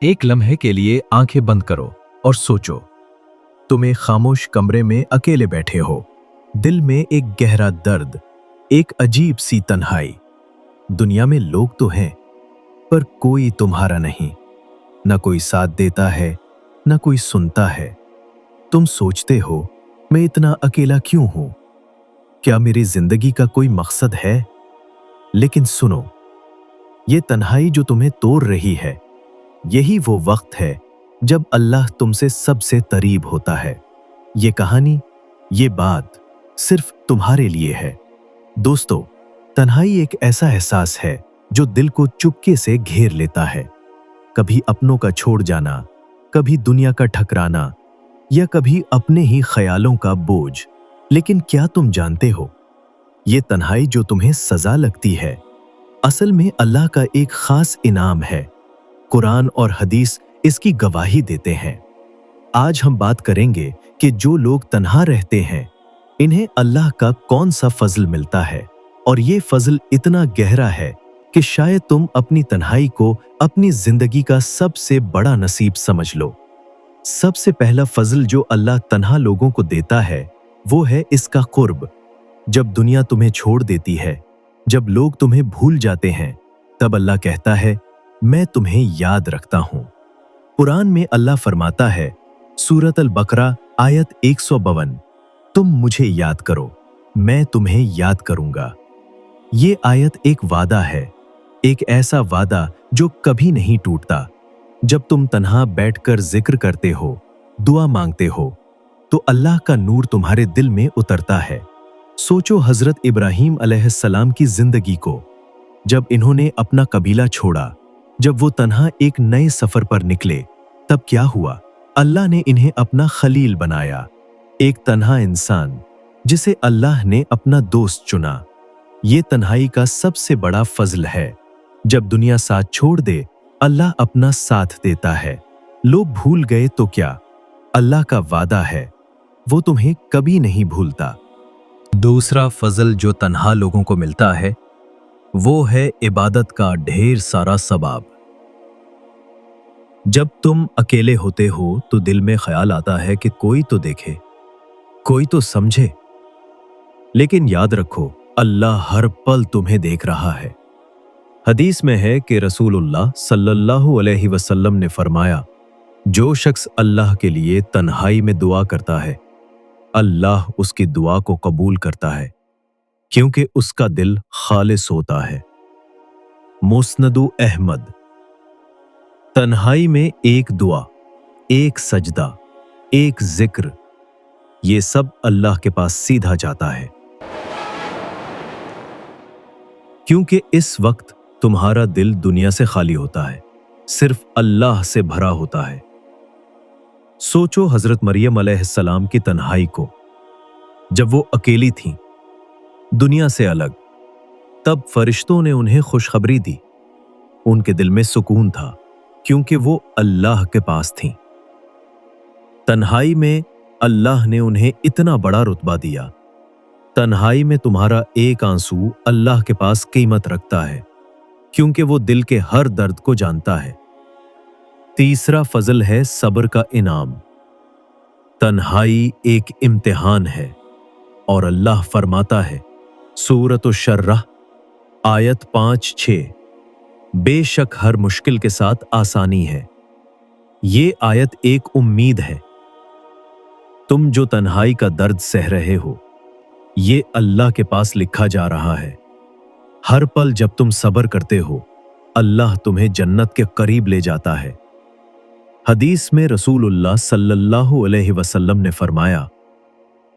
एक लम्हे के लिए आंखें बंद करो और सोचो, तुम एक खामोश कमरे में अकेले बैठे हो। दिल में एक गहरा दर्द, एक अजीब सी तन्हाई। दुनिया में लोग तो हैं, पर कोई तुम्हारा नहीं। न कोई साथ देता है, न कोई सुनता है। तुम सोचते हो, मैं इतना अकेला क्यों हूं? क्या मेरी जिंदगी का कोई मकसद है? लेकिन सुनो, ये तन्हाई जो तुम्हें तोड़ रही है, यही वो वक्त है जब अल्लाह तुमसे सबसे करीब होता है। ये कहानी, ये बात सिर्फ तुम्हारे लिए है। दोस्तों, तन्हाई एक ऐसा एहसास है जो दिल को चुपके से घेर लेता है। कभी अपनों का छोड़ जाना, कभी दुनिया का ठकराना, या कभी अपने ही ख्यालों का बोझ। लेकिन क्या तुम जानते हो, ये तन्हाई जो तुम्हें सजा लगती है, असल में अल्लाह का एक खास इनाम है। कुरान और हदीस इसकी गवाही देते हैं। आज हम बात करेंगे कि जो लोग तन्हा रहते हैं, इन्हें अल्लाह का कौन सा फजल मिलता है, और ये फजल इतना गहरा है कि शायद तुम अपनी तन्हाई को अपनी जिंदगी का सबसे बड़ा नसीब समझ लो। सबसे पहला फजल जो अल्लाह तन्हा लोगों को देता है, वो है इसका कुर्ब। जब दुनिया तुम्हें छोड़ देती है, जब लोग तुम्हें भूल जाते हैं, तब अल्लाह कहता है, मैं तुम्हें याद रखता हूं। कुरान में अल्लाह फरमाता है, सूरत अल बकरा आयत 152, तुम मुझे याद करो, मैं तुम्हें याद करूंगा। ये आयत एक वादा है, एक ऐसा वादा जो कभी नहीं टूटता। जब तुम तन्हा बैठकर जिक्र करते हो, दुआ मांगते हो, तो अल्लाह का नूर तुम्हारे दिल में उतरता है। सोचो हजरत इब्राहीम अलैहिस्सलाम की जिंदगी को। जब इन्होंने अपना कबीला छोड़ा, जब वो तन्हा एक नए सफर पर निकले, तब क्या हुआ? अल्लाह ने इन्हें अपना खलील बनाया, एक तन्हा इंसान जिसे अल्लाह ने अपना दोस्त चुना। ये तन्हाई का सबसे बड़ा फजल है। जब दुनिया साथ छोड़ दे, अल्लाह अपना साथ देता है। लोग भूल गए तो क्या, अल्लाह का वादा है, वो तुम्हें कभी नहीं भूलता। दूसरा फजल जो तन्हा लोगों को मिलता है, वो है इबादत का ढेर सारा सवाब। जब तुम अकेले होते हो तो दिल में ख्याल आता है कि कोई तो देखे, कोई तो समझे। लेकिन याद रखो, अल्लाह हर पल तुम्हें देख रहा है। हदीस में है कि रसूलुल्लाह सल्लल्लाहु अलैहि वसल्लम ने फरमाया, जो शख्स अल्लाह के लिए तन्हाई में दुआ करता है, अल्लाह उसकी दुआ को कबूल करता है, क्योंकि उसका दिल खालिस होता है। मुस्नदु अहमद। तन्हाई में एक दुआ, एक सजदा, एक जिक्र, ये सब अल्लाह के पास सीधा जाता है, क्योंकि इस वक्त तुम्हारा दिल दुनिया से खाली होता है, सिर्फ अल्लाह से भरा होता है। सोचो हजरत मरियम अलैहिस्सलाम की तन्हाई को। जब वो अकेली थीं, दुनिया से अलग, तब फरिश्तों ने उन्हें खुशखबरी दी। उनके दिल में सुकून था, क्योंकि वो अल्लाह के पास थीं। तन्हाई में अल्लाह ने उन्हें इतना बड़ा रुतबा दिया। तन्हाई में तुम्हारा एक आंसू अल्लाह के पास कीमत रखता है, क्योंकि वो दिल के हर दर्द को जानता है। तीसरा फजल है सब्र का इनाम। तन्हाई एक इम्तिहान है, और अल्लाह फरमाता है, सूरत अश-शर्राह आयत 5-6, बेशक हर मुश्किल के साथ आसानी है। ये आयत एक उम्मीद है। तुम जो तन्हाई का दर्द सह रहे हो, ये अल्लाह के पास लिखा जा रहा है। हर पल जब तुम सब्र करते हो, अल्लाह तुम्हें जन्नत के करीब ले जाता है। हदीस में रसूलुल्लाह सल्लल्लाहु अलैहि वसल्लम ने फरमाया,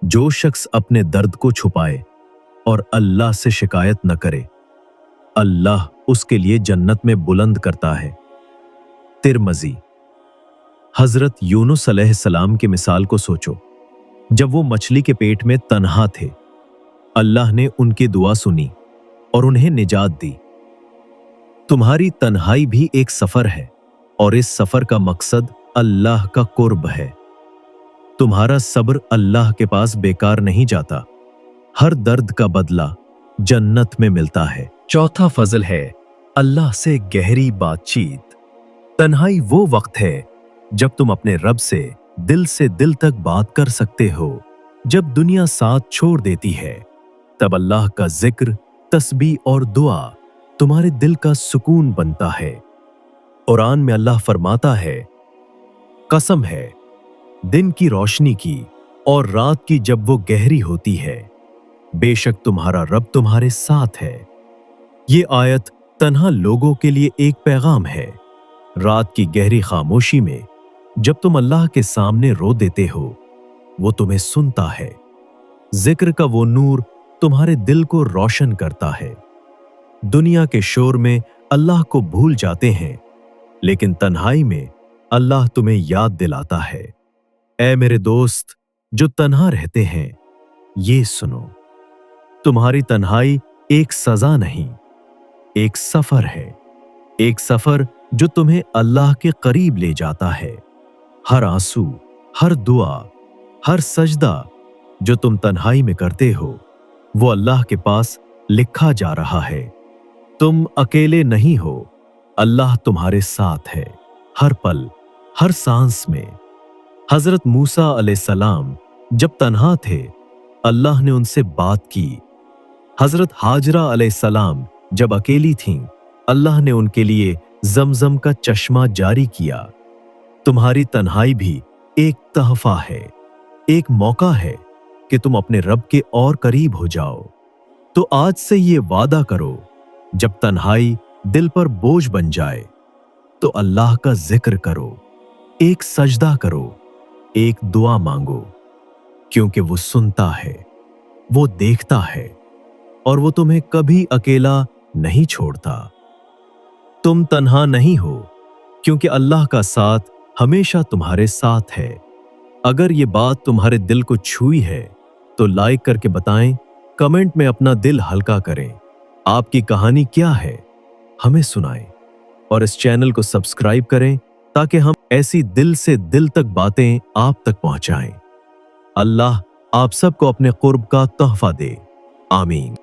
जो शख्स अपने दर्द को छुपाए और अल्लाह से शिकायत न करे, अल्लाह उसके लिए जन्नत में बुलंद करता है। तिरमजी। हजरत यूनुस अलैहिस्सलाम की मिसाल को सोचो। जब वो मछली के पेट में तन्हा थे, अल्लाह ने उनकी दुआ सुनी और उन्हें निजात दी। तुम्हारी तन्हाई भी एक सफर है, और इस सफर का मकसद अल्लाह का कुर्ब है। तुम्हारा सब्र अल्लाह के पास बेकार नहीं जाता। हर दर्द का बदला जन्नत में मिलता है। चौथा फजल है अल्लाह से गहरी बातचीत। तन्हाई वो वक्त है जब तुम अपने रब से दिल तक बात कर सकते हो। जब दुनिया साथ छोड़ देती है, तब अल्लाह का जिक्र, तस्बीह और दुआ तुम्हारे दिल का सुकून बनता है। कुरान में अल्लाह फरमाता है, कसम है दिन की रोशनी की और रात की जब वो गहरी होती है, बेशक तुम्हारा रब तुम्हारे साथ है। ये आयत तन्हा लोगों के लिए एक पैगाम है। रात की गहरी खामोशी में जब तुम अल्लाह के सामने रो देते हो, वो तुम्हें सुनता है। जिक्र का वो नूर तुम्हारे दिल को रोशन करता है। दुनिया के शोर में अल्लाह को भूल जाते हैं, लेकिन तन्हाई में अल्लाह तुम्हें याद दिलाता है। ऐ मेरे दोस्त जो तन्हा रहते हैं, ये सुनो, तुम्हारी तन्हाई एक सजा नहीं, एक सफर है। एक सफर जो तुम्हें अल्लाह के करीब ले जाता है। हर आंसू, हर दुआ, हर सजदा जो तुम तन्हाई में करते हो, वो अल्लाह के पास लिखा जा रहा है। तुम अकेले नहीं हो, अल्लाह तुम्हारे साथ है, हर पल, हर सांस में। हजरत मूसा अलैहिस्सलाम जब तन्हा थे, अल्लाह ने उनसे बात की। हजरत हाजरा अलैहिस्सलाम जब अकेली थीं, अल्लाह ने उनके लिए जमजम का चश्मा जारी किया। तुम्हारी तन्हाई भी एक तहफा है, एक मौका है कि तुम अपने रब के और करीब हो जाओ। तो आज से ये वादा करो, जब तन्हाई दिल पर बोझ बन जाए, तो अल्लाह का जिक्र करो, एक सजदा करो, एक दुआ मांगो, क्योंकि वो सुनता है, वो देखता है और वो तुम्हें कभी अकेला नहीं छोड़ता। तुम तन्हा नहीं हो, क्योंकि अल्लाह का साथ हमेशा तुम्हारे साथ है। अगर ये बात तुम्हारे दिल को छुई है, तो लाइक करके बताएं, कमेंट में अपना दिल हल्का करें। आपकी कहानी क्या है, हमें सुनाएं और इस चैनल को सब्सक्राइब करें, ताकि हम ऐसी दिल से दिल तक बातें आप तक पहुंचाएं। अल्लाह आप सबको अपने कुर्ब का तोहफा दे। आमीन।